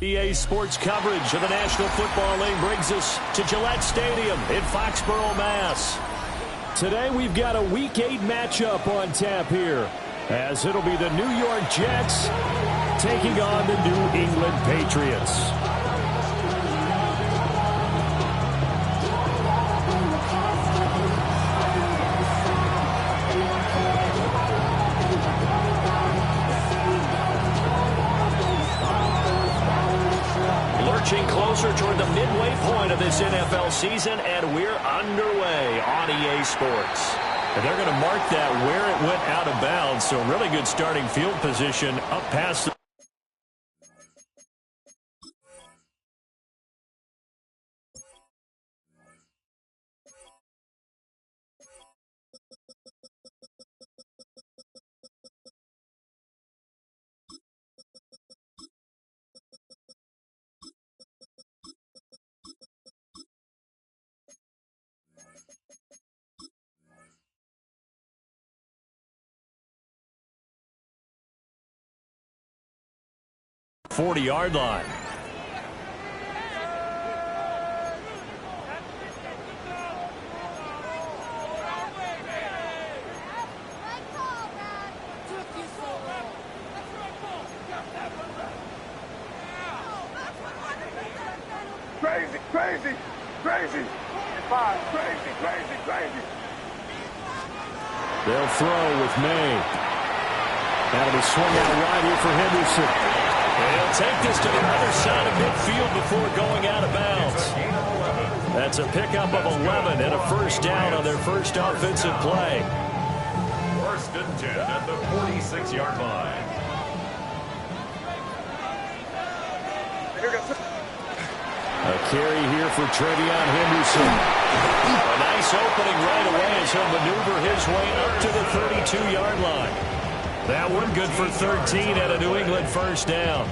EA Sports coverage of the National Football League brings us to Gillette Stadium in Foxborough, Mass. Today we've got a Week 8 matchup on tap here, as it'll be the New York Jets taking on the New England Patriots. Closer toward the midway point of this NFL season, and we're underway on EA Sports. And they're going to mark that where it went out of bounds, so really good starting field position up past the .40-yard line. Crazy, crazy, crazy. Crazy, crazy, crazy. They'll throw with May. That'll be swung out wide here for Henderson. He'll take this to the other side of midfield before going out of bounds. That's a pickup of 11 and a first down on their first offensive play. First and 10 at the 46-yard line. A carry here for Trevion Henderson. A nice opening right away as he'll maneuver his way up to the 32-yard line. That one good for 13 at a New England first down.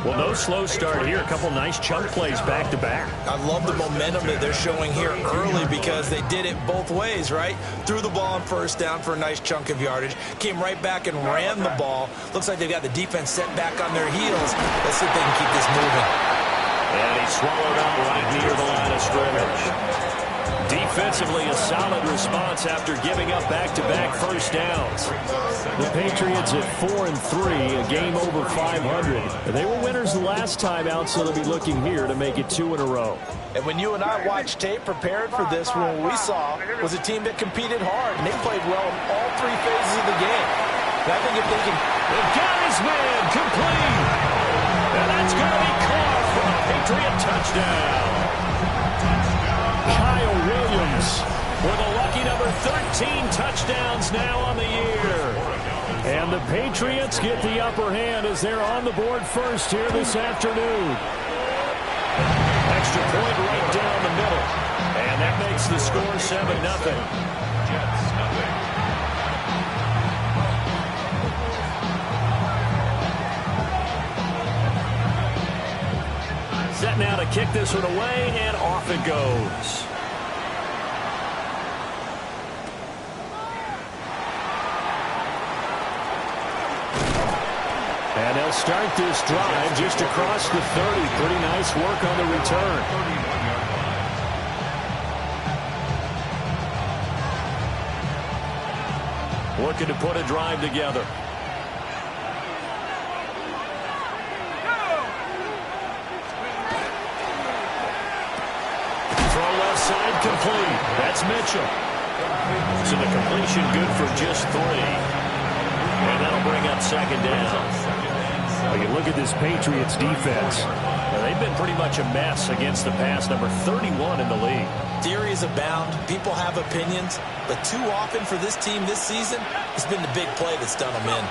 Well, no slow start here. A couple nice chunk plays back-to-back. I love the momentum that they're showing here early because they did it both ways, right? Threw the ball on first down for a nice chunk of yardage. Came right back and ran the ball. Looks like they've got the defense set back on their heels. Let's see if they can keep this moving. And he's swallowed up right near the line of scrimmage. Defensively, a solid response after giving up back-to-back first downs. The Patriots at 4-3, a game over 500. They were winners the last time out, so they'll be looking here to make it 2 in a row. And when you and I watched tape prepared for this one, what we saw was a team that competed hard, and they played well in all three phases of the game. And I think if they can... They've got his man complete. And that's going to be caught for a Patriot touchdown. Kyle Williams with a lucky number 13 touchdowns now on the year. And the Patriots get the upper hand as they're on the board first here this afternoon. Extra point right down the middle. And that makes the score 7-0. Set now to kick this one away, and off it goes. And they'll start this drive just across the 30. Pretty nice work on the return. Looking to put a drive together. Side complete. That's Mitchell. So the completion good for just 3. And that'll bring up second down. Well, you look at this Patriots defense. They've been pretty much a mess against the pass, number 31 in the league. Theories abound. People have opinions. But too often for this team this season, it's been the big play that's done them in.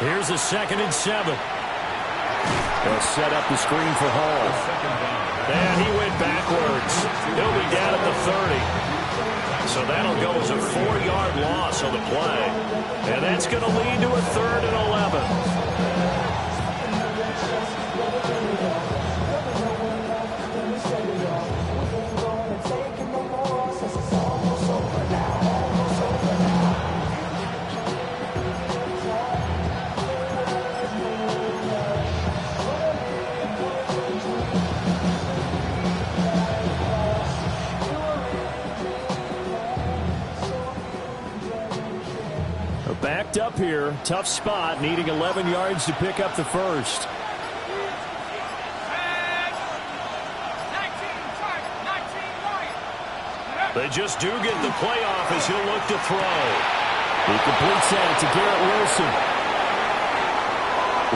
Here's a 2nd and 7. They'll set up the screen for Hall. And he went backwards. He'll be down at the 30. So that'll go as a 4-yard loss on the play. And that's going to lead to a 3rd and 11. up here. Tough spot, needing 11 yards to pick up the first. They just do get the playoff as he'll look to throw. He completes that to Garrett Wilson.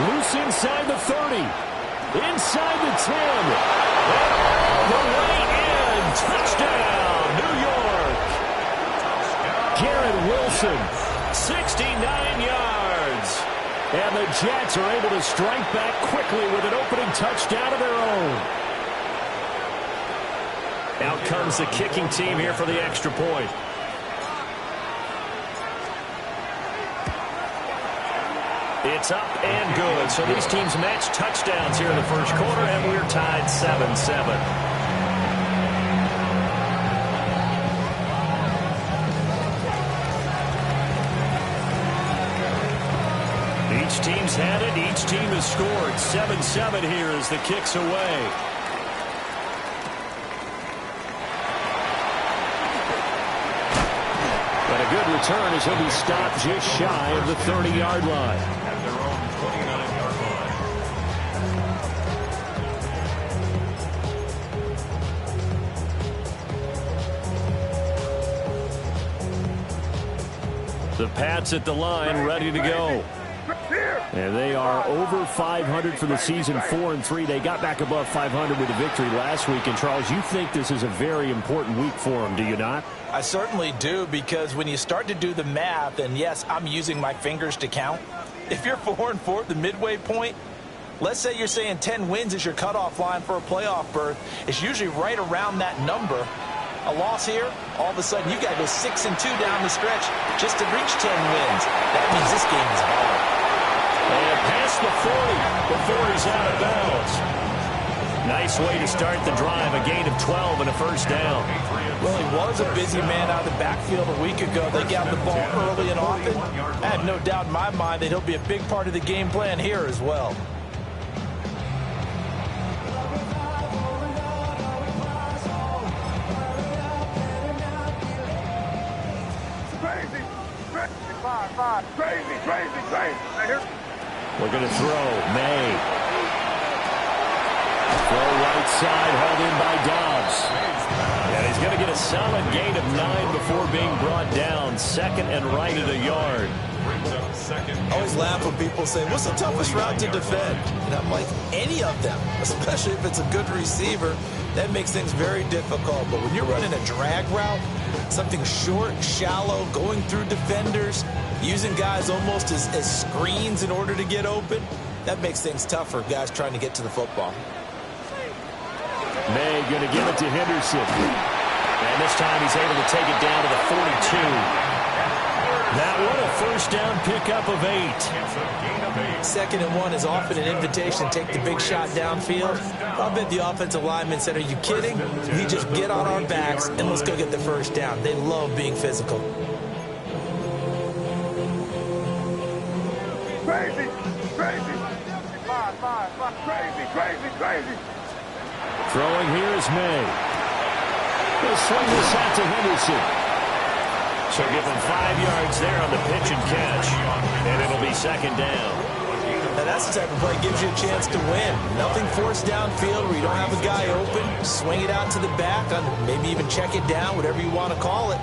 Loose inside the 30. Inside the 10. And all the way in. Touchdown, New York. Garrett Wilson, 69 yards. And the Jets are able to strike back quickly with an opening touchdown of their own. Out comes the kicking team here for the extra point. It's up and good. So these teams match touchdowns here in the first quarter, and we're tied 7-7. Each team's had it. Each team has scored. 7-7 here as the kick's away. But a good return as he'll be stopped just shy of the 30-yard line. At their own 29-yard line. The Pats at the line, ready to go. And they are over 500 for the season, 4-3. They got back above 500 with a victory last week. And, Charles, you think this is a very important week for them, do you not? I certainly do, because when you start to do the math, and yes, I'm using my fingers to count. If you're 4-4 at the midway point, let's say you're saying 10 wins is your cutoff line for a playoff berth. It's usually right around that number. A loss here, all of a sudden you got to go 6-2 down the stretch just to reach 10 wins. That means this game is hard. And past the 40. The 40's out of bounds. Nice way to start the drive. A gain of 12 and a first down. Well, he was a busy man out of the backfield a week ago. They got the ball early and often. I have no doubt in my mind that he'll be a big part of the game plan here as well. Crazy. We're going to throw. May. Throw right side, held in by Dobbs. And he's going to get a solid gain of 9 before being brought down. Second and right at a yard. I always laugh when people say, what's the toughest route to defend? And I'm like, any of them, especially if it's a good receiver. That makes things very difficult. But when you're running a drag route, something short, shallow, going through defenders, using guys almost as screens in order to get open, that makes things tough for guys trying to get to the football. May going to give it to Henderson. And this time he's able to take it down to the 42. That one a first down pickup of 8. 2nd and 1 is often an invitation to take the big shot downfield. I bet the offensive lineman said, are you kidding? We just get on our backs and let's go get the first down. They love being physical. Crazy. Crazy. Throwing here is May. They'll swing this out to Henderson. So give him 5 yards there on the pitch and catch. And it'll be 2nd down. Now that's the type of play that gives you a chance to win. Nothing forced downfield where you don't have a guy open. Swing it out to the back, maybe even check it down, whatever you want to call it.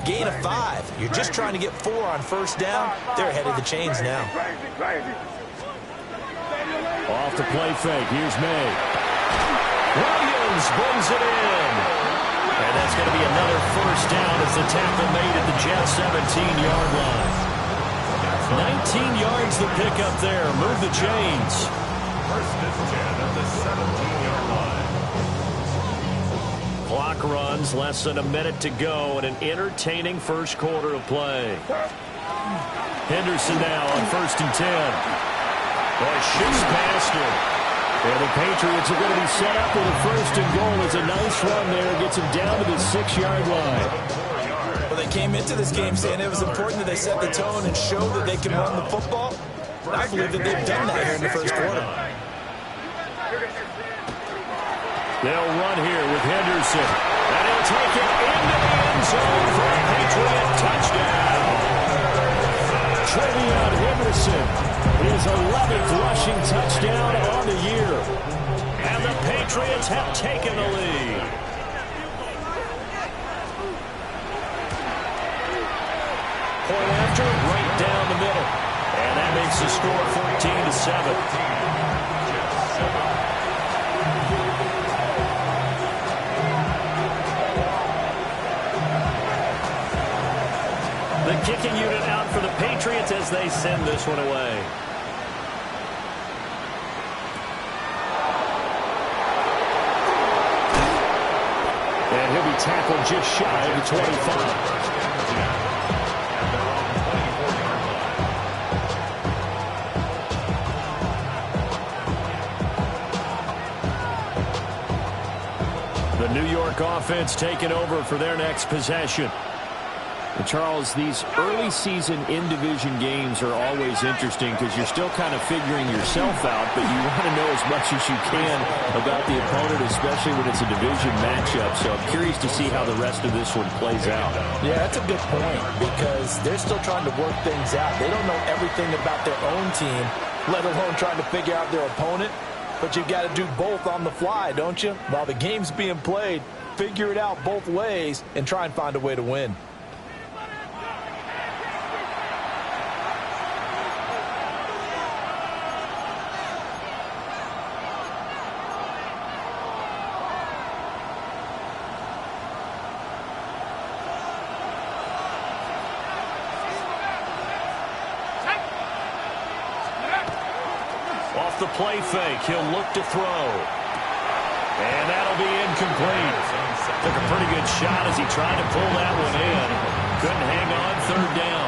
Gain of 5. You're just trying to get 4 on first down. They're ahead of the chains now. Crazy. Off the play fake. Here's May. Williams brings it in. And that's going to be another first down as the tackle made at the Jets' 17-yard line. 19 yards the pickup there. Move the chains. First and 10 at the 17-yard line. Clock runs, less than a minute to go, and an entertaining first quarter of play. Henderson now on 1st and 10. Boy, shoots past him. And the Patriots are going to be set up with a 1st and goal. It's a nice run there. Gets him down to the 6-yard line. Well, they came into this game saying it was important that they set the tone and show that they can run the football. I believe that they've done that here in the first quarter. They'll run here with Henderson. And he'll take it into the end zone for a Patriot touchdown. Travion Henderson, his 11th rushing touchdown on the year. And the Patriots have taken the lead. Point after, right down the middle. And that makes the score 14-7. The kicking unit out for the Patriots as they send this one away. And he'll be tackled just shy of the 25. The New York offense taking over for their next possession. And Charles, these early season in-division games are always interesting because you're still kind of figuring yourself out, but you want to know as much as you can about the opponent, especially when it's a division matchup. So I'm curious to see how the rest of this one plays out. Yeah, that's a good point because they're still trying to work things out. They don't know everything about their own team, let alone trying to figure out their opponent. But you've got to do both on the fly, don't you? While the game's being played, figure it out both ways and try and find a way to win. The play fake. He'll look to throw. And that'll be incomplete. Took a pretty good shot as he tried to pull that one in. Couldn't hang on, third down.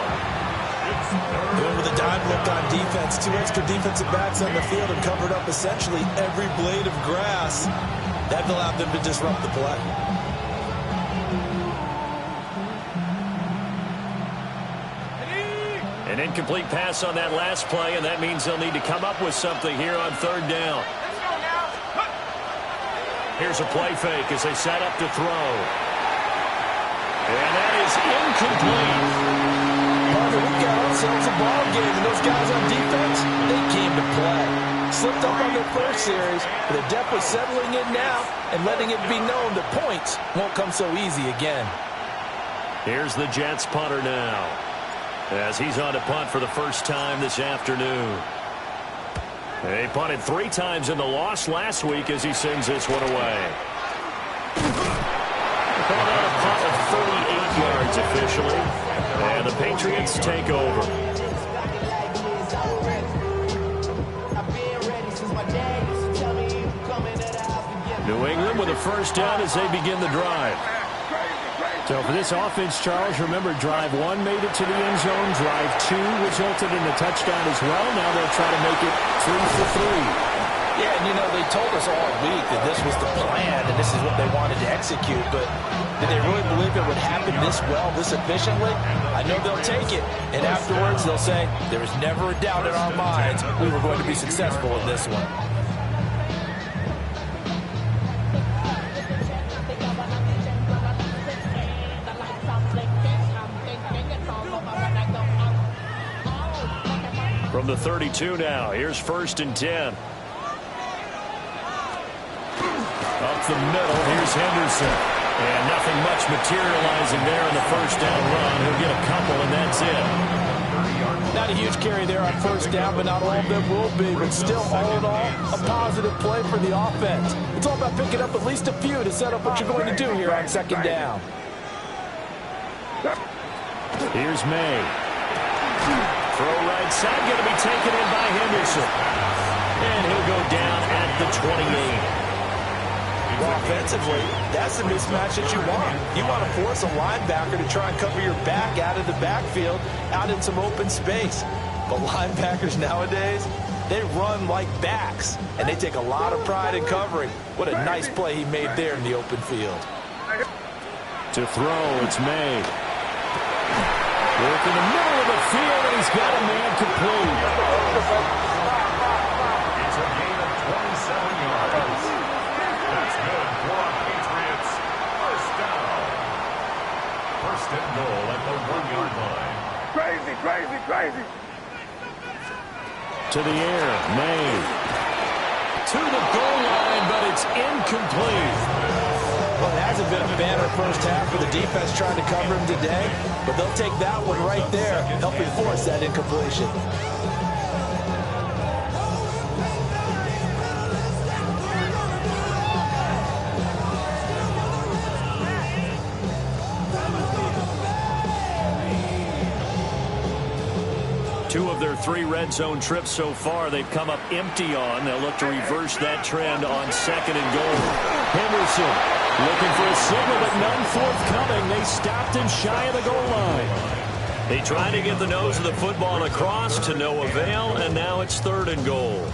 Going with a dime look on defense. 2 extra defensive backs on the field and covered up essentially every blade of grass. That allowed them to disrupt the play. An incomplete pass on that last play, and that means they'll need to come up with something here on third down. Here's a play fake as they set up to throw. And that is incomplete. We've got ourselves a ball game, and those guys on defense, they came to play. Slipped up on their first series, but they're definitely settling in now and letting it be known that points won't come so easy again. Here's the Jets punter now, as he's on to punt for the first time this afternoon. They punted 3 times in the loss last week as he sends this one away. Called out a punt of 38 yards officially, and the Patriots take over. New England with a first down as they begin the drive. So for this offense, Charles, remember drive 1 made it to the end zone. Drive 2 resulted in a touchdown as well. Now they'll try to make it 3 for 3. Yeah, and you know, they told us all week that this was the plan and this is what they wanted to execute, but did they really believe it would happen this well, this efficiently? I know they'll take it, and afterwards they'll say, there was never a doubt in our minds we were going to be successful in this one. From the 32 now, here's 1st and 10. Up the middle, here's Henderson. And nothing much materializing there in the first down run. He'll get a couple, and that's it. Not a huge carry there on first down, but not all of them will be. But still, all in all, a positive play for the offense. It's all about picking up at least a few to set up what you're going to do here on 2nd down. Here's May. Throw right side, going to be taken in by Henderson. And he'll go down at the 28. Well, offensively, that's the mismatch that you want. You want to force a linebacker to try and cover your back out of the backfield, out in some open space. But linebackers nowadays, they run like backs, and they take a lot of pride in covering. What a nice play he made there in the open field. To throw, it's May. Work in the middle of the field, and he's got a man complete. It's a gain of 27 yards. That's good for our Patriots. First down. 1st and goal at the 1-yard line. crazy, crazy, crazy. To the air, May. To the goal line, but it's incomplete. Well, it hasn't been a banner first half for the defense trying to cover him today, but they'll take that one right there, helping force that incompletion. Two of their 3 red zone trips so far, they've come up empty on. They'll look to reverse that trend on 2nd and goal. Henderson looking for a signal, but none forthcoming. They stopped him shy of the goal line. They tried to get the nose of the football across to no avail, and now it's 3rd and goal.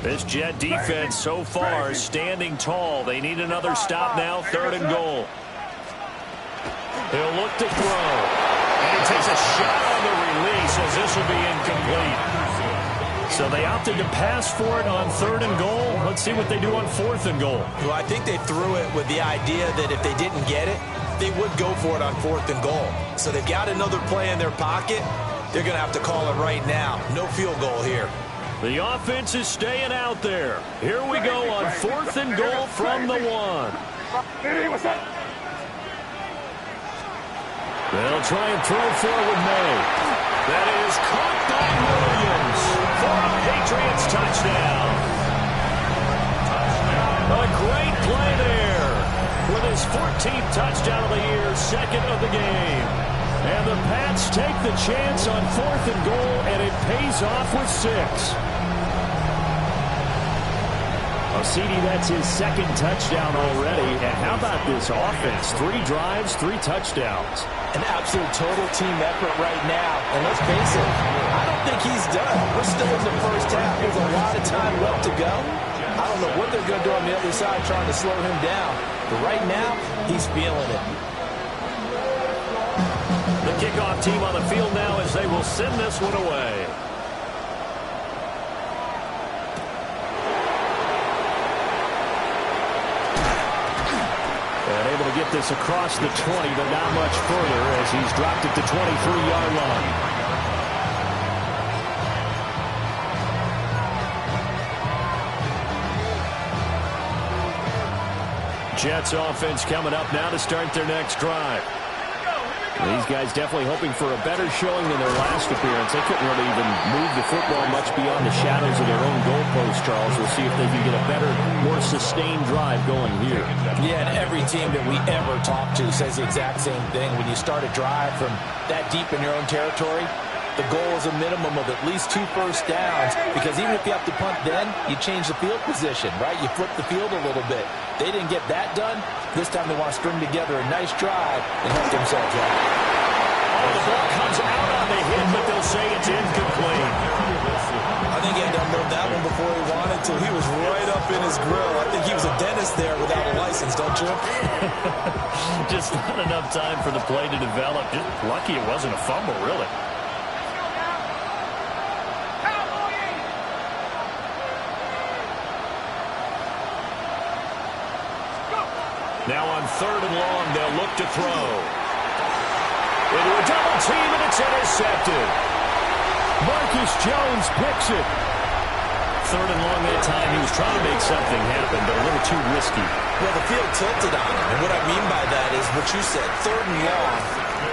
This Jet defense so far standing tall. They need another stop now. 3rd and goal. He'll look to throw. And he takes a shot on the release as this will be incomplete. So they opted to pass for it on 3rd and goal. Let's see what they do on 4th and goal. Well, I think they threw it with the idea that if they didn't get it, they would go for it on 4th and goal. So they've got another play in their pocket. They're going to have to call it right now. No field goal here. The offense is staying out there. Here we go on 4th and goal from the 1. What's up? They'll try and throw forward May. That is caught by Williams for a Patriots touchdown. A great play there with his 14th touchdown of the year, 2nd of the game. And the Pats take the chance on 4th and goal, and it pays off with 6. CD, that's his 2nd touchdown already. And how about this offense? 3 drives, 3 touchdowns. An absolute total team effort right now. And let's face it, I don't think he's done. We're still in the first half. There's a lot of time left to go. I don't know what they're going to do on the other side trying to slow him down. But right now, he's feeling it. The kickoff team on the field now as they will send this one away. Able to get this across the 20, but not much further as he's dropped it to 23-yard line. Jets offense coming up now to start their next drive. These guys definitely hoping for a better showing than their last appearance. They couldn't really even move the football much beyond the shadows of their own goalpost, Charles. We'll see if they can get a better, more sustained drive going here. Yeah, and every team that we ever talk to says the exact same thing. When you start a drive from that deep in your own territory, the goal is a minimum of at least 2 first downs, because even if you have to punt then, you change the field position, right? You flip the field a little bit. They didn't get that done. This time they want to string together a nice drive and help themselves out. Oh, the ball comes out on the hit, but they'll say it's incomplete. I think he had to unload that one before he wanted to. He was right up in his grill. I think he was a dentist there without a license, don't you? Just not enough time for the play to develop. Just lucky it wasn't a fumble, really. Now on 3rd and long, they'll look to throw. Into a double team, and it's intercepted. Marcus Jones picks it. 3rd and long that time. He was trying to make something happen, but a little too risky. Well, the field tilted on him. And what I mean by that is what you said. 3rd and long.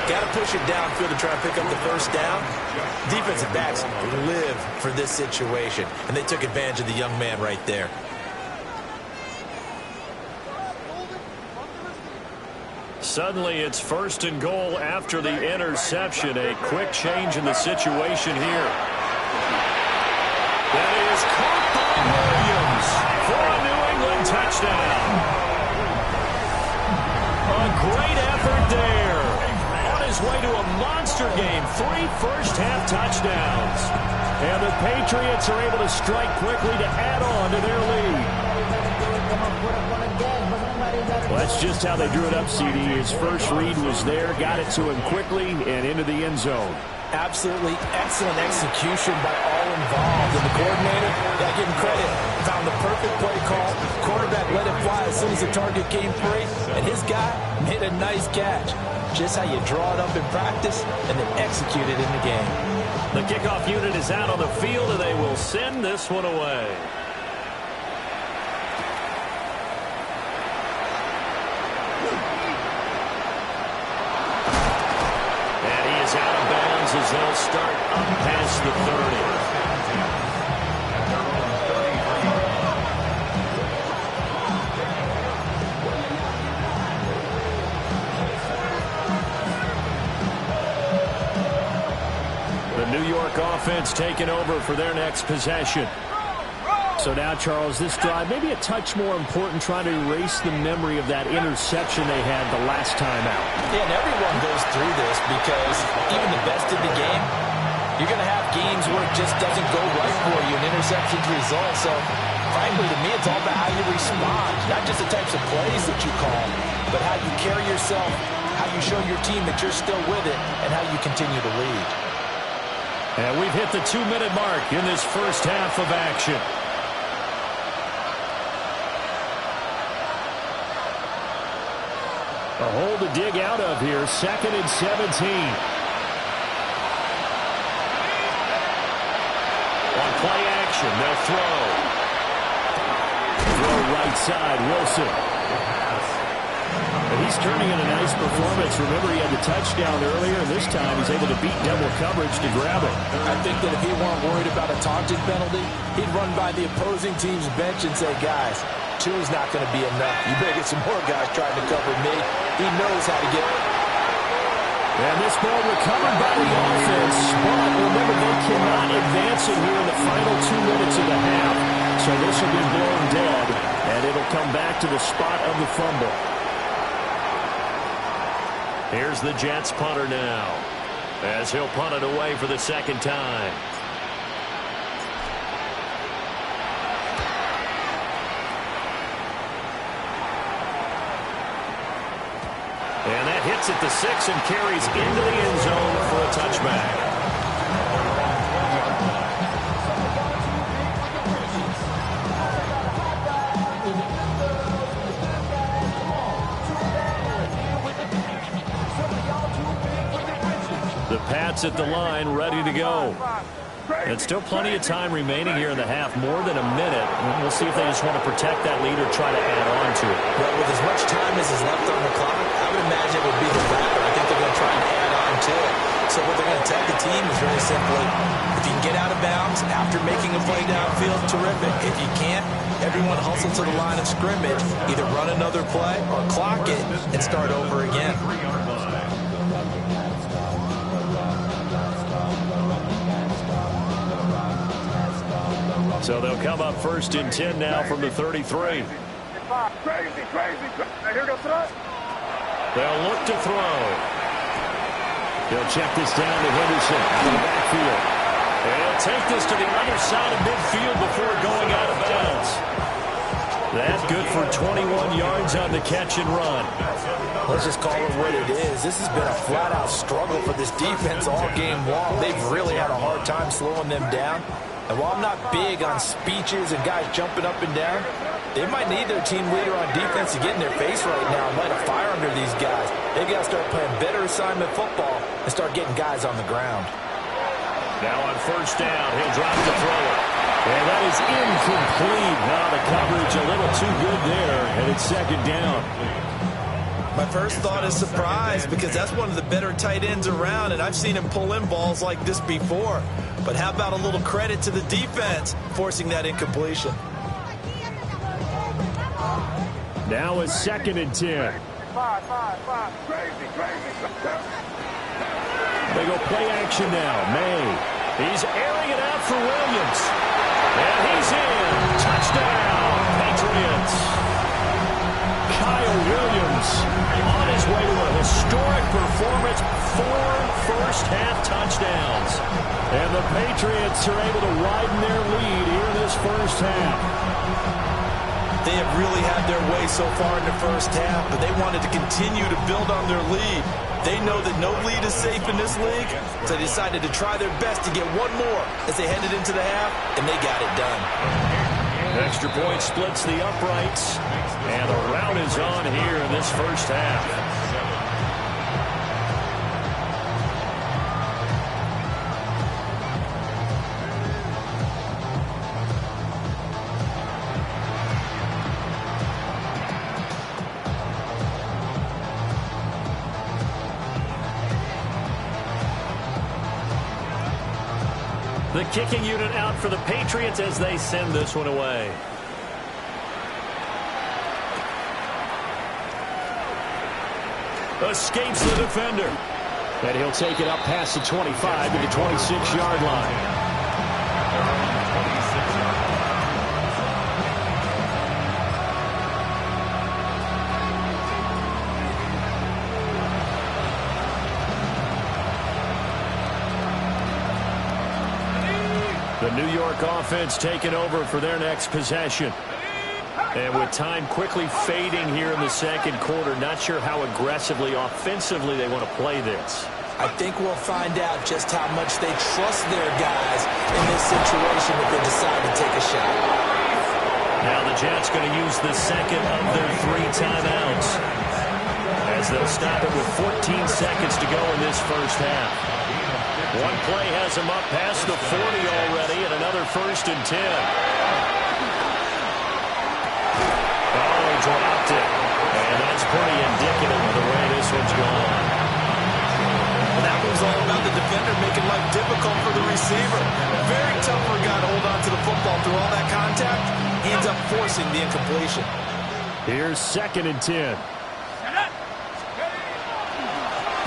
Got to push it downfield to try and pick up the first down. Defensive backs live for this situation. And they took advantage of the young man right there. Suddenly it's 1st and goal after the interception. A quick change in the situation here. That is caught by Williams for a New England touchdown. A great effort there. On his way to a monster game. 3 first-half touchdowns. And the Patriots are able to strike quickly to add on to their lead. Well, that's just how they drew it up, CD. His first read was there, got it to him quickly, and into the end zone. Absolutely excellent execution by all involved. And the coordinator, I give him credit, found the perfect play call. Quarterback let it fly as soon as the target came free. And his guy made a nice catch. Just how you draw it up in practice and then execute it in the game. The kickoff unit is out on the field, and they will send this one away. And he is out of bounds as they'll start up past the 30. New York offense taking over for their next possession. So now, Charles, this drive maybe a touch more important, trying to erase the memory of that interception they had the last time out. Yeah, and everyone goes through this because even the best in the game, you're going to have games where it just doesn't go right for you, and interceptions result. So, frankly, to me, it's all about how you respond, not just the types of plays that you call, but how you carry yourself, how you show your team that you're still with it, and how you continue to lead. And we've hit the 2-minute mark in this first half of action. A hole to dig out of here, 2nd and 17. On play action, they'll throw. Throw right side, Wilson. And he's turning in a nice performance. Remember, he had the touchdown earlier, and this time he's able to beat double coverage to grab it. I think that if he weren't worried about a taunting penalty, he'd run by the opposing team's bench and say, guys, 2 is not going to be enough. You better get some more guys trying to cover me. He knows how to get it. And this ball recovered by the offense. But remember, they cannot advance it here in the final 2 minutes of the half. So this will be blown dead, and it'll come back to the spot of the fumble. Here's the Jets punter now, as he'll punt it away for the second time. And that hits at the 6 and carries into the end zone for a touchback. The Pats at the line, ready to go. And still plenty of time remaining here in the half, more than a minute. We'll see if they just want to protect that lead or try to add on to it. Well, with as much time as is left on the clock, I would imagine it would be the latter. I think they're going to try and add on to it. So what they're going to tell the team is very simply, if you can get out of bounds after making a play downfield, terrific. If you can't, everyone hustle to the line of scrimmage, either run another play or clock it and start over again. So they'll come up 1st and 10 now from the 33. Crazy. Here goes tonight. They'll look to throw. They'll check this down to Henderson out of the backfield. They'll take this to the other side of midfield before going out of bounds. That's good for 21 yards on the catch and run. Let's just call it what it is. This has been a flat-out struggle for this defense all game long. They've really had a hard time slowing them down. And while I'm not big on speeches and guys jumping up and down, they might need their team leader on defense to get in their face right now and light a fire under these guys. They've got to start playing better assignment football and start getting guys on the ground. Now on 1st down, he'll drop to throw it. And that is incomplete. Now the coverage a little too good there, and it's 2nd down. My first thought is surprise, because that's one of the better tight ends around, and I've seen him pull in balls like this before. But how about a little credit to the defense forcing that incompletion? Now it's 2nd and 10. Five. Crazy. They go play action now. May. He's airing it out for Williams. And he's in. Touchdown, Patriots. Kyle Williams on his way to a historic performance. 4 first-half touchdowns. And the Patriots are able to widen their lead here in this first half. They have really had their way so far in the first half, but they wanted to continue to build on their lead. They know that no lead is safe in this league, so they decided to try their best to get one more as they headed into the half, and they got it done. Extra point splits the uprights, and the rout is on here in this first half. The kicking unit out for the Patriots as they send this one away. Escapes the defender. And he'll take it up past the 25 to the 26-yard line. The New York offense taking over for their next possession. And with time quickly fading here in the second quarter, not sure how aggressively, offensively they want to play this. I think we'll find out just how much they trust their guys in this situation if they decide to take a shot. Now the Jets going to use the second of their 3 timeouts, as they'll stop it with 14 seconds to go in this first half. One play has him up past the 40 already, and another 1st and 10. Oh, he dropped it. And that's pretty indicative of the way this one's gone. And that was all about the defender making life difficult for the receiver. Very tough for a guy to hold on to the football through all that contact. He ends up forcing the incompletion. Here's 2nd and 10.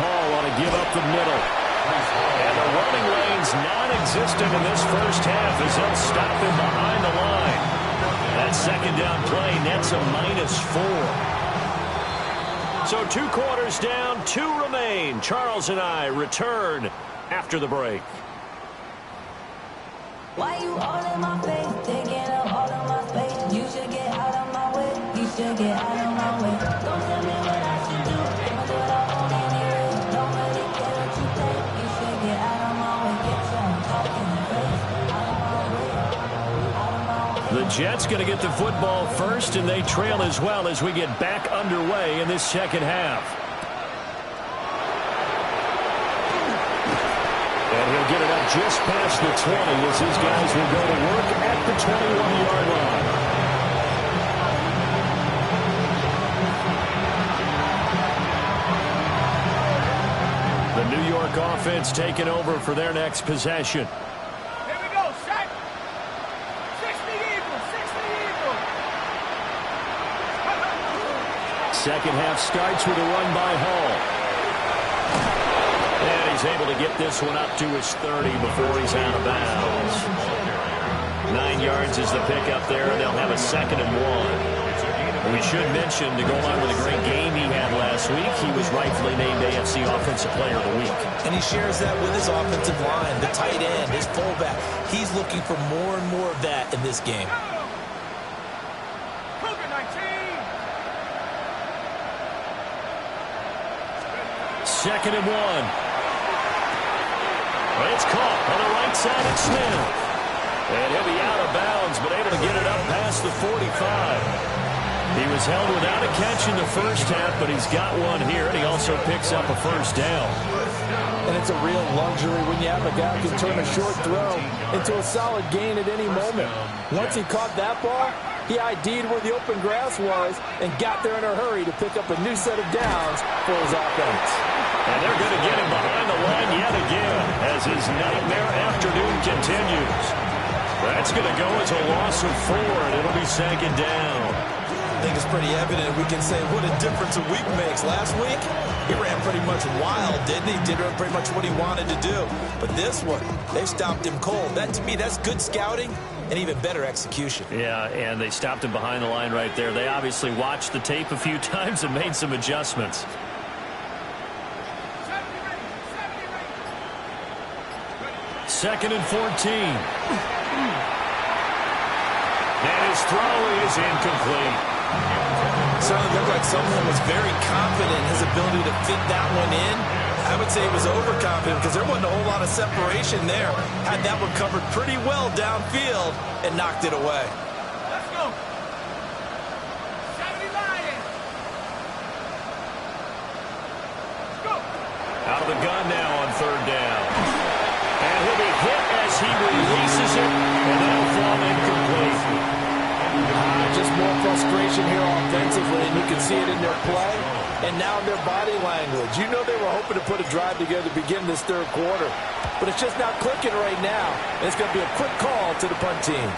Paul on to give up the middle. And the running lane's non-existent in this first half as they'll stop him behind the line. That second down play nets a -4. So 2 quarters down, 2 remain. Charles and I return after the break. Why you all in my face, taking up all of my space? You should get out of my way. You should get out of my way. Don't tell me what I should do. I'ma do it all anyway. Don't really care what you think. You should get out of my way. Get your talking face out of my way. Out of my way. The Jets going to get the football first, and they trail as well as we get back underway in this second half. And he'll get it up just past the 20 as his guys will go to work at the 21-yard line. The New York offense taking over for their next possession. Here we go, set. 60 Eagles, 60 Eagles. Second half starts with a run by Hall. And he's able to get this one up to his 30 before he's out of bounds. 9 yards is the pickup there, and they'll have a 2nd and 1. We should mention, to go along with a great game he had last week, he was rightfully named AFC Offensive Player of the Week. And he shares that with his offensive line, the tight end, his fullback. He's looking for more and more of that in this game. Cougar 19. 2nd and 1. It's caught on the right side of Smith. And he'll be out of bounds, but able to get it up past the 45. He was held without a catch in the first half, but he's got one here, and he also picks up a 1st down. And it's a real luxury when you have a guy who can turn a short throw into a solid gain at any moment. Once he caught that ball, he ID'd where the open grass was and got there in a hurry to pick up a new set of downs for his offense. And they're going to get him behind the line yet again as his nightmare afternoon continues. That's going to go as a loss of 4, and it'll be 2nd down. I think it's pretty evident. We can say what a difference a week makes. Last week, he ran pretty much wild, didn't he? Did pretty much what he wanted to do. But this one, they stopped him cold. That, to me, that's good scouting and even better execution. Yeah, and they stopped him behind the line right there. They obviously watched the tape a few times and made some adjustments. Second and 14. And his throw is incomplete. Certainly looked like someone was very confident in his ability to fit that one in. I would say he was overconfident because there wasn't a whole lot of separation there. Had that one covered pretty well downfield and knocked it away. Let's go. 70 Lions. Let's go. Out of the gun now on third down. And he'll be hit as he releases it, and that'll fall incomplete. Just more frustration here offensively, and you can see it in their play and now in their body language. You know they were hoping to put a drive together to begin this third quarter, but it's just not clicking right now. And it's going to be a quick call to the punt team.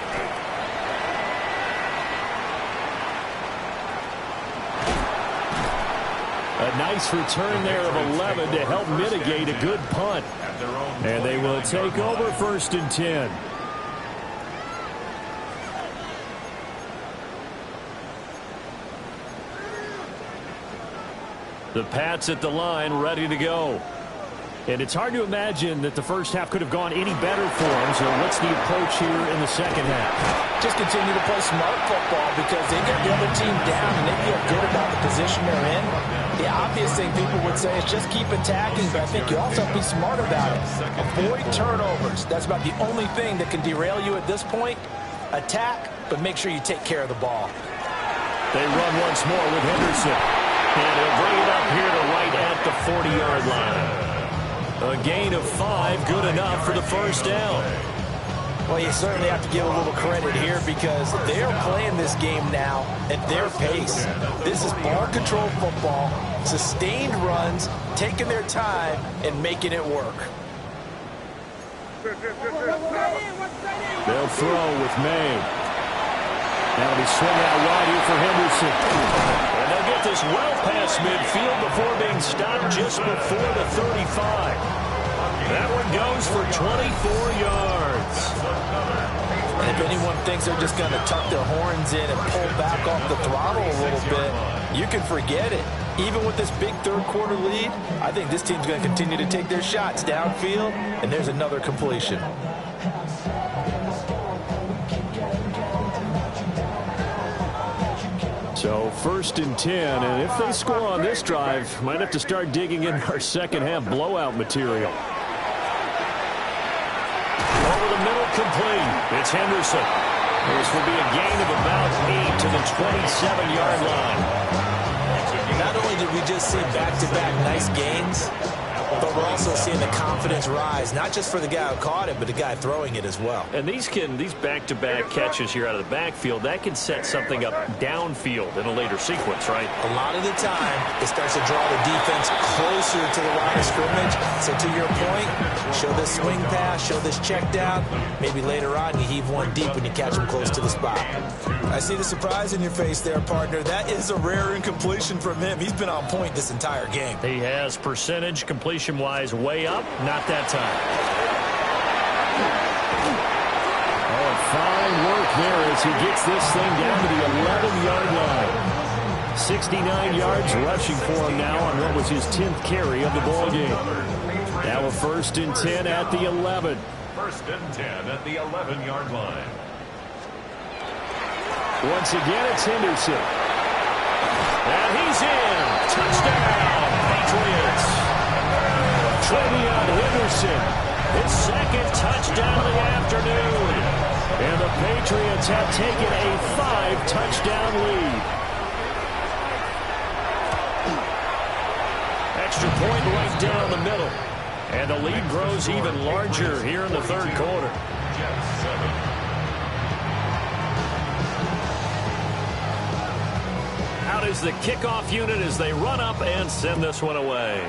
A nice return there of 11 to help mitigate a good punt. And they will take over 1st and 10. The Pats at the line, ready to go. And it's hard to imagine that the first half could have gone any better for them. So what's the approach here in the second half? Just continue to play smart football because they get the other team down and they feel good about the position they're in. The obvious thing people would say is just keep attacking, but I think you also have to be smart about it. Avoid turnovers. That's about the only thing that can derail you at this point. Attack, but make sure you take care of the ball. They run once more with Henderson. And he'll bring it up here to right at the 40-yard line. A gain of 5, good enough for the first down. Well, you certainly have to give a little credit here because they're playing this game now at their pace. This is ball control football, sustained runs, taking their time, and making it work. They'll throw with May. That'll be swung out wide here for Henderson. And they'll get this well past midfield before being stopped just before the 35. That one goes for 24 yards. And if anyone thinks they're just going to tuck their horns in and pull back off the throttle a little bit, you can forget it. Even with this big third quarter lead, I think this team's going to continue to take their shots downfield, and there's another completion. So 1st and 10, and if they score on this drive, might have to start digging in our second half blowout material. Over the middle, complete. It's Henderson. This will be a gain of about 8 to the 27-yard line. Not only did we just see back-to-back nice gains, but we're also seeing the confidence rise, not just for the guy who caught it, but the guy throwing it as well. And these back-to-back catches here out of the backfield, that can set something up downfield in a later sequence, right? A lot of the time, it starts to draw the defense closer to the line of scrimmage. So to your point, show this swing pass, show this check down. Maybe later on you heave one deep when you catch them close to the spot. I see the surprise in your face there, partner. That is a rare incompletion from him. He's been on point this entire game. He has percentage completion-wise way up. Not that time. Oh, fine work there as he gets this thing down to the 11-yard line. 69 yards rushing for him now on what was his 10th carry of the ball game. Now a 1st and 10 at the 11. 1st and 10 at the 11-yard line. Once again, it's Henderson. And he's in. Touchdown, Patriots. Travion Henderson, his second touchdown of the afternoon. And the Patriots have taken a 5-touchdown lead. Extra point right down the middle. And the lead grows even larger here in the third quarter. Out is the kickoff unit as they run up and send this one away.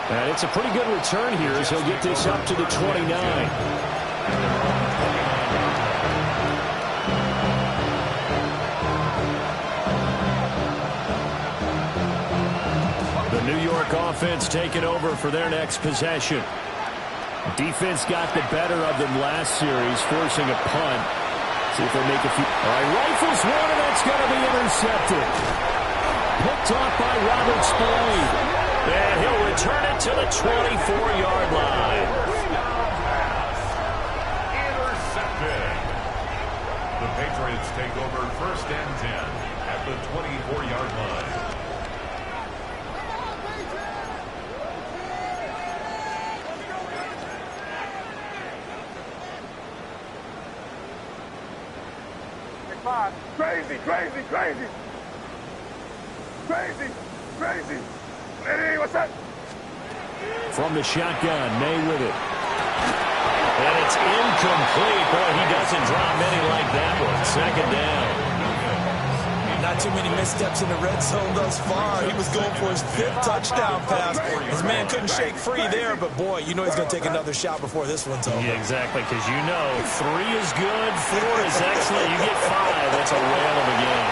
And it's a pretty good return here as he'll get this up to the 29. The New York offense taking over for their next possession. Defense got the better of them last series, forcing a punt. See if they make a few. All right, rifles one, and that's going to be intercepted. Picked off by Robert Spillane. And he'll return it to the 24-yard line. Intercepted. The Patriots take over 1st and 10 at the 24-yard line. Crazy, crazy, crazy. Crazy, crazy. Hey, what's up? From the shotgun, May with it. And it's incomplete. Boy, he doesn't drop many like that one. 2nd down. Not too many missteps in the red zone thus far. He was going for his 5th touchdown pass. His man couldn't shake free there, but boy, you know he's going to take another shot before this one's over. Yeah, exactly, because you know 3 is good, 4 is excellent. You get 5, that's a whale of a game.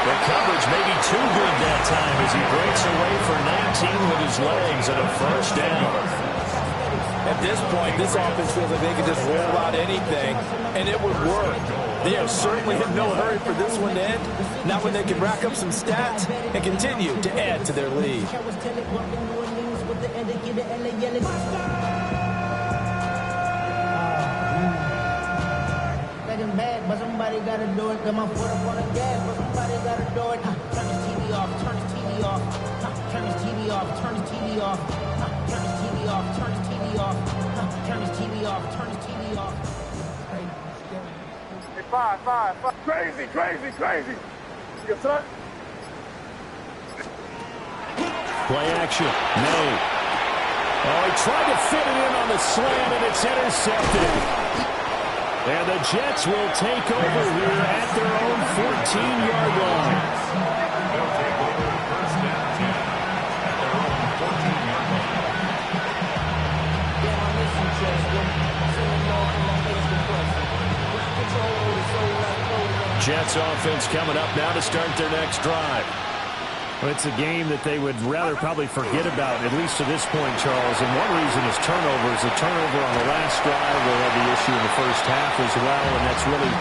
The coverage may be too good that time as he breaks away for 19 with his legs and a 1st down. At this point, this offense feels like they could just roll out anything, and it would work. They are certainly in no hurry for this one to end, not when they can rack up some stats and continue to add to their lead. Mad, but somebody gotta do it. Got my foot up on the gas, but somebody gotta do it. Turn his TV off, turn his TV off. Turn his TV off, turn his TV off. Turn his TV off, turn his TV off. Turn his TV off, turn his TV off. Hey, five. Crazy, crazy, crazy. Yes, sir. Play action. No. Oh, he tried to fit it in on the slant, and it's intercepted. And the Jets will take over here at their own 14-yard line. They'll take over 1st and 10 at their own 14-yard line. Jets offense coming up now to start their next drive. Well, it's a game that they would rather probably forget about, at least to this point, Charles. And one reason is turnovers. The turnover on the last drive, they had the issue in the first half as well, and that's really,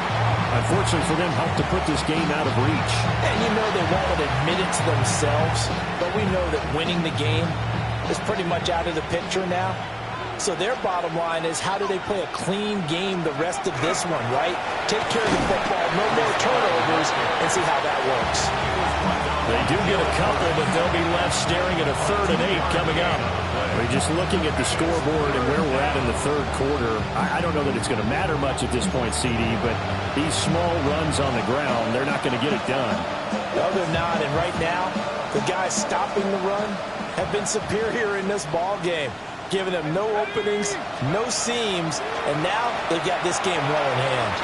unfortunately for them, helped to put this game out of reach. And you know they won't admit it to themselves, but we know that winning the game is pretty much out of the picture now. So their bottom line is, how do they play a clean game the rest of this one, right? Take care of the football, no more turnovers, and see how that works. They do get a couple, but they'll be left staring at a 3rd and 8 coming up. We're just looking at the scoreboard and where we're at in the 3rd quarter. I don't know that it's going to matter much at this point, CD, but these small runs on the ground, they're not going to get it done. No, they're not, and right now, the guys stopping the run have been superior in this ball game, giving them no openings, no seams, and now they've got this game well in hand.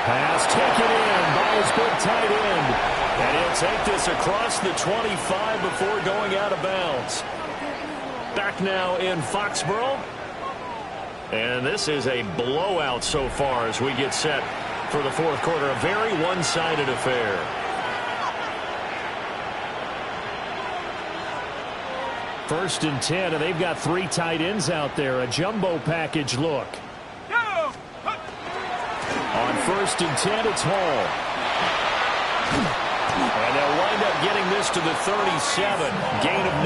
Pass taken in by his big tight end. And he'll take this across the 25 before going out of bounds. Back now in Foxborough. And this is a blowout so far as we get set for the 4th quarter. A very one-sided affair. First and 10, and they've got 3 tight ends out there. A jumbo package look. On 1st and 10, it's Hall. And they'll wind up getting this to the 37. Gain of 9.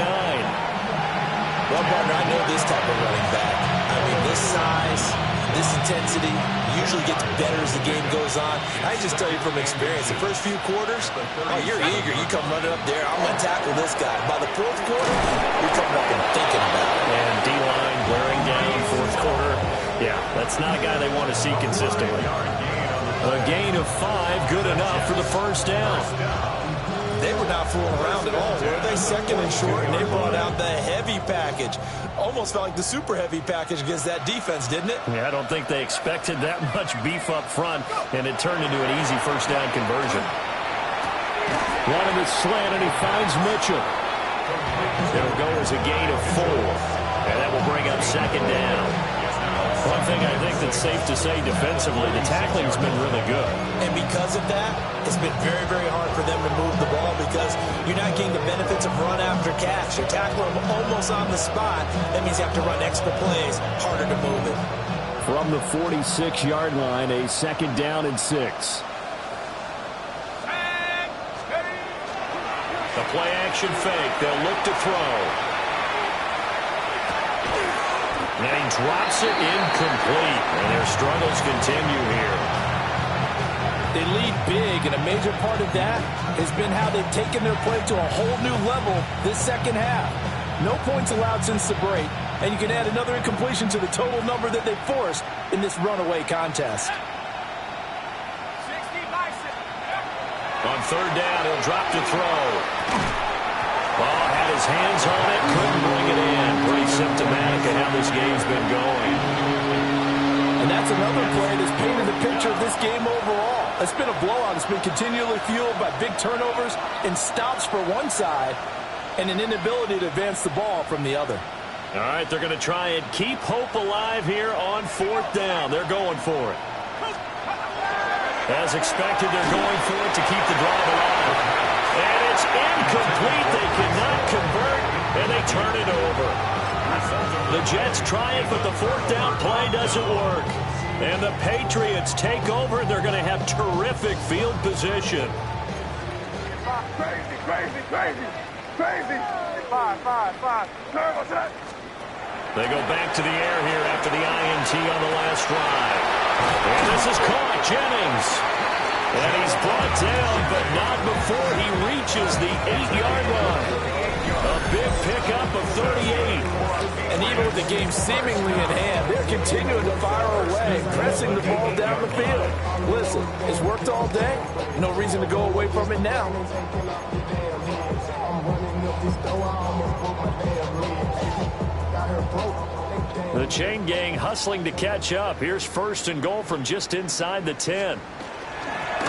Well, partner, I know this type of running back. I mean, this size, this intensity usually gets better as the game goes on. I just tell you from experience, the first few quarters, oh, you're eager. You come running up there, I'm going to tackle this guy. By the 4th quarter, you're coming up and thinking about it. And D-line wearing down 4th quarter. Yeah, that's not a guy they want to see consistently. A gain of 5, good enough for the 1st down. They were not fooling around at all, were they? 2nd and short, and they brought out the heavy package. Almost felt like the super heavy package against that defense, didn't it? Yeah, I don't think they expected that much beef up front, and it turned into an easy 1st down conversion. Running the slant, and he finds Mitchell. It'll go as a gain of 4, and that will bring up 2nd down. One thing I think that's safe to say defensively, the tackling's been really good. And because of that, it's been very, very hard for them to move the ball because you're not getting the benefits of run after catch. You're tackling them almost on the spot. That means you have to run extra plays, harder to move it. From the 46-yard line, a 2nd down and 6. The play action fake. They'll look to throw. And he drops it incomplete. And their struggles continue here. They lead big, and a major part of that has been how they've taken their play to a whole new level this second half. No points allowed since the break, and you can add another incompletion to the total number that they forced in this runaway contest. On third down, he'll drop to throw. Ball had his hands on it, couldn't bring it in. Pretty symptomatic of how this game's been going. And that's another play that's painted the picture of this game overall. It's been a blowout. It's been continually fueled by big turnovers and stops for one side and an inability to advance the ball from the other. All right, they're going to try and keep hope alive here on fourth down. They're going for it. As expected, they're going for it to keep the drive alive. And it's incomplete. They cannot convert, and they turn it over. The Jets try it, but the fourth down play doesn't work. And the Patriots take over. They're going to have terrific field position. Crazy, crazy, crazy, crazy. Five. Turbo set. They go back to the air here after the INT on the last drive. And this is caught. Jennings. And he's brought down, but not before he reaches the 8-yard line. A big pickup of 38. And even with the game seemingly in hand, they're continuing to fire away, pressing the ball down the field. Listen, it's worked all day. No reason to go away from it now. The chain gang hustling to catch up. Here's first and goal from just inside the 10.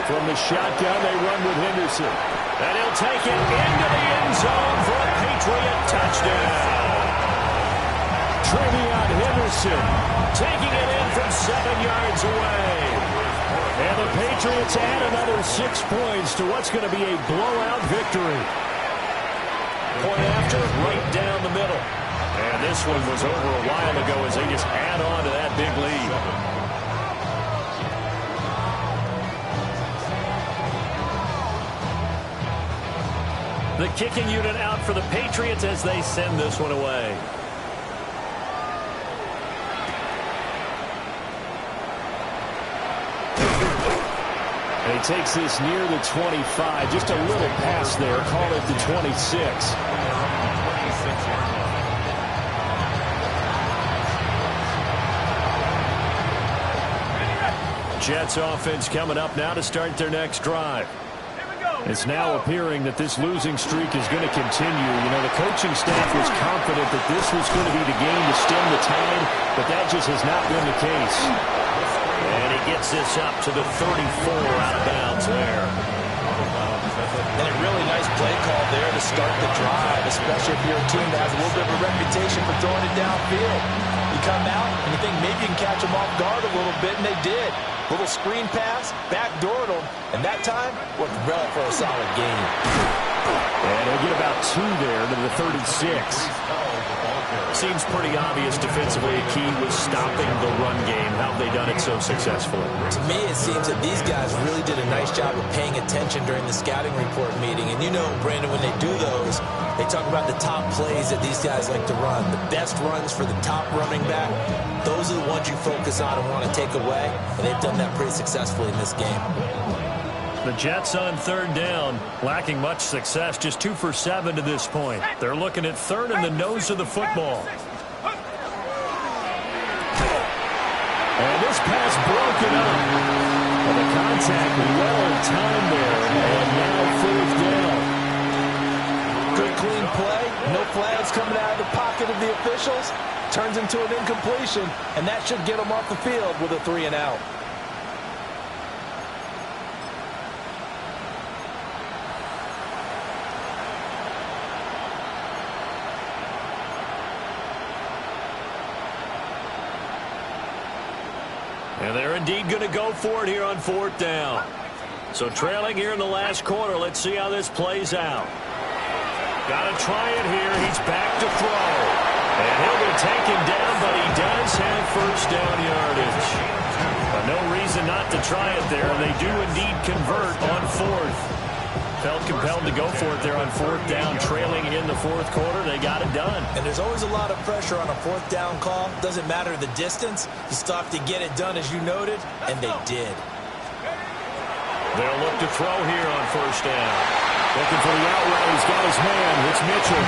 From the shotgun, they run with Henderson. And he'll take it into the end zone for a Patriot touchdown. Travion Henderson Taking it in from 7 yards away. And the Patriots add another 6 points to what's going to be a blowout victory. Point after, right down the middle. And this one was over a while ago as they just add on to that big lead. The kicking unit out for the Patriots as they send this one away. And he takes this near the 25. Just a little pass there. Call it the 26. Jets offense coming up now to start their next drive. It's now appearing that this losing streak is going to continue. You know, the coaching staff was confident that this was going to be the game to stem the tide, but that just has not been the case. And he gets this up to the 34 out of bounds there. And a really nice play call there to start the drive, especially if you're a team that has a little bit of a reputation for throwing it downfield. You come out and you think maybe you can catch them off guard a little bit, and they did. Little screen pass, backdoored them, and that time worked well for a solid gain. And they'll get about 2 there to the 36. Seems pretty obvious defensively a key was stopping the run game. How have they done it so successfully? To me, it seems that these guys really did a nice job of paying attention during the scouting report meeting. And you know, Brandon, when they do those, they talk about the top plays that these guys like to run. The best runs for the top running back. Those are the ones you focus on and want to take away. And they've done that pretty successfully in this game. The Jets on third down, lacking much success, just 2 for 7 to this point. They're looking at third in the nose of the football. And this pass broken up. And the contact well timed there. And now fourth down. Good clean play. No flags coming out of the pocket of the officials. Turns into an incompletion, and that should get them off the field with a 3 and out. And they're indeed going to go for it here on fourth down. So trailing here in the last quarter. Let's see how this plays out. Got to try it here. He's back to throw. And he'll be taken down, but he does have first down yardage. But no reason not to try it there. They do indeed convert on fourth. Felt compelled to go for it there on fourth down, trailing in the fourth quarter. They got it done. And there's always a lot of pressure on a fourth down call. Doesn't matter the distance. You still have to get it done, as you noted, and they did. They'll look to throw here on first down. Looking for the out route. He's got his man. It's Mitchell.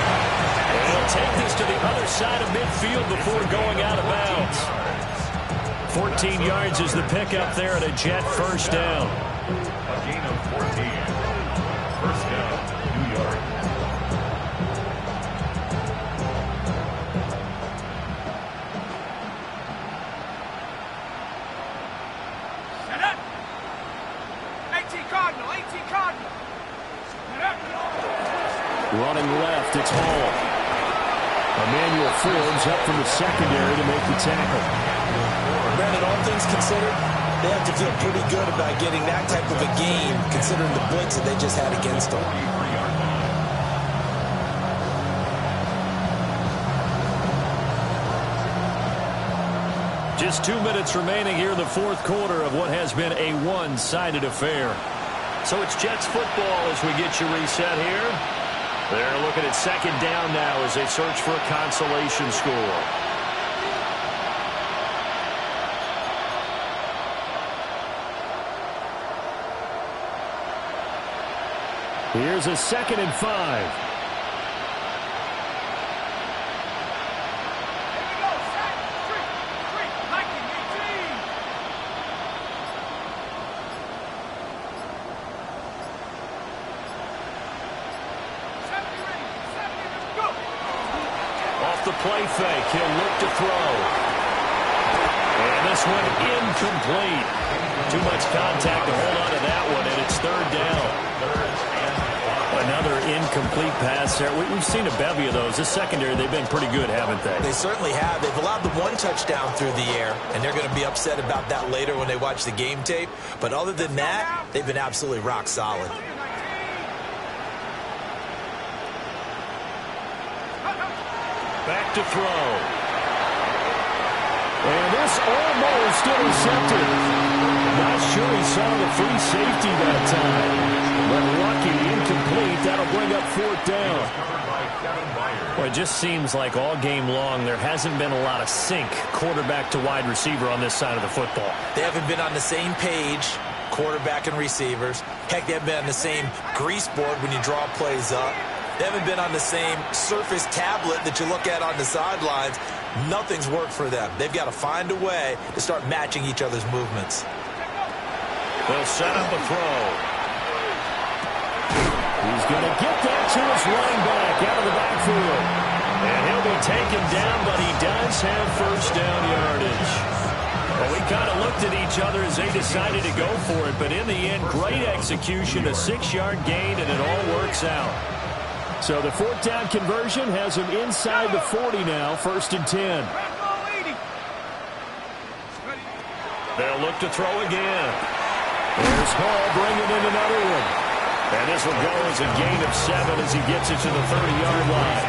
And he'll take this to the other side of midfield before going out of bounds. 14 yards is the pickup there at a Jet first down. A gain of 14. First down, New York. Set up. 18 Cardinal, 18 Cardinal. Set up. Running left, it's Hall. Emmanuel Forbes up from the secondary to make the tackle. Brandon, all things considered, they have to feel pretty good about getting that type of a game, considering the blitz that they just had against them. Just 2 minutes remaining here in the fourth quarter of what has been a one-sided affair. So it's Jets football as we get you reset here. They're looking at second down now as they search for a consolation score. Here's a 2nd and 5. Here we go. Set. 3. 19, 18. Off the play fake, he'll look to throw. And this one incomplete. Too much contact to hold on to that one, and it's third down. Another incomplete pass there. We've seen a bevy of those. This secondary, they've been pretty good, haven't they? They certainly have. They've allowed the one touchdown through the air, and they're going to be upset about that later when they watch the game tape. But other than that, they've been absolutely rock solid. Back to throw. And this almost intercepted. Not sure he saw the free safety that time. But lucky, incomplete. That'll bring up fourth down. Well, it just seems like all game long there hasn't been a lot of sync quarterback to wide receiver on this side of the football. They haven't been on the same page, quarterback and receivers. Heck, they haven't been on the same grease board when you draw plays up. They haven't been on the same Surface tablet that you look at on the sidelines. Nothing's worked for them. They've got to find a way to start matching each other's movements. They'll set up a throw. He's going to get that to his running back out of the backfield. And he'll be taken down, but he does have first down yardage. Well, we kind of looked at each other as they decided to go for it, but in the end, great execution, a 6-yard gain, and it all works out. So the fourth down conversion has him inside the 40 now, 1st and 10. They'll look to throw again. There's Hall bringing in another one. And this will go as a gain of 7 as he gets it to the 30-yard line.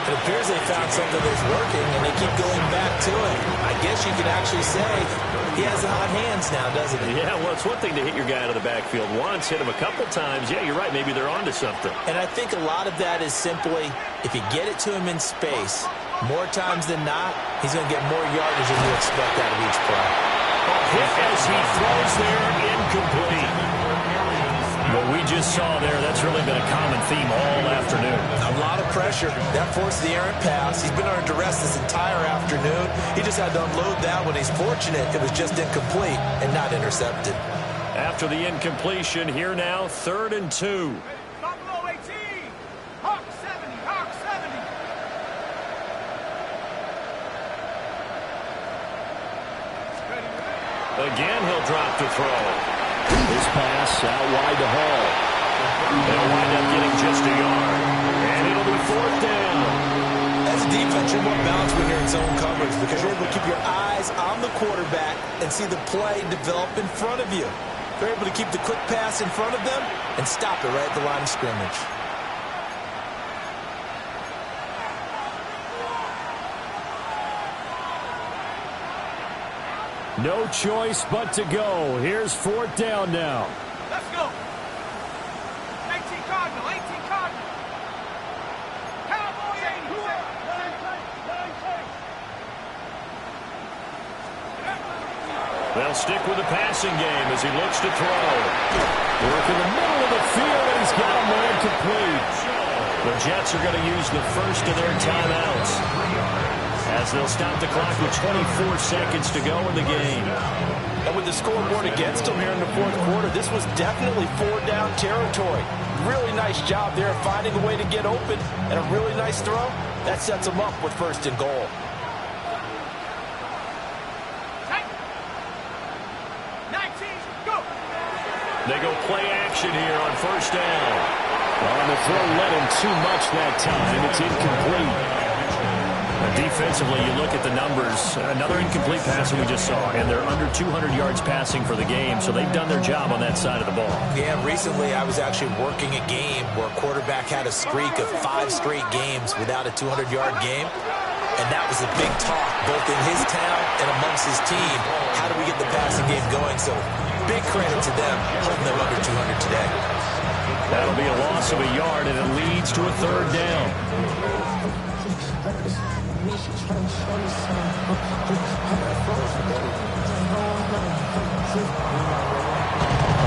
It appears they found something that's working, and they keep going back to it. I guess you could actually say he has the hot hands now, doesn't he? Yeah, well, it's one thing to hit your guy out of the backfield once, hit him a couple times. Yeah, you're right. Maybe they're onto something. And I think a lot of that is simply, if you get it to him in space, more times than not, he's going to get more yardage than you expect out of each play. Hit as he throws there, incomplete. What we just saw there, that's really been a common theme all afternoon. A lot of pressure. That forced the errant pass. He's been under duress this entire afternoon. He just had to unload that one. He's fortunate it was just incomplete and not intercepted. After the incompletion, here now, 3rd and 2. Buffalo 18. Hawk 70. Hawk 70. Again, he'll drop to throw. This pass out wide to Hall. They'll wind up getting just a yard. And it'll be 4th down. As a defense, you're more balanced when you're in zone coverage because you're able to keep your eyes on the quarterback and see the play develop in front of you. They're able to keep the quick pass in front of them and stop it right at the line of scrimmage. No choice but to go. Here's 4th down now. Let's go. Cardinal, 18 Cardinal. Cowboy 86. They'll stick with the passing game as he looks to throw. Work in the middle of the field, and he's got him there complete. The Jets are going to use the first of their timeouts as they'll stop the clock with 24 seconds to go in the game. And with the scoreboard against them here in the fourth quarter, this was definitely four-down territory. Really nice job there finding a way to get open, and a really nice throw. That sets them up with first and goal. They go play action here on first down. Well, the throw led him too much that time. It's incomplete. Defensively, you look at the numbers. Another incomplete pass that we just saw, and they're under 200 yards passing for the game, so they've done their job on that side of the ball. Yeah, recently I was actually working a game where a quarterback had a streak of 5 straight games without a 200-yard game, and that was a big talk both in his town and amongst his team. How do we get the passing game going? So big credit to them holding them under 200 today. That'll be a loss of a yard, and it leads to a third down.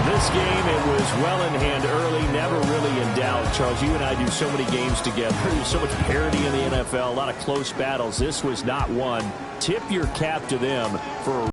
This game, it was well in hand early, never really in doubt. Charles, you and I do so many games together. There's so much parity in the NFL, a lot of close battles. This was not one. Tip your cap to them for a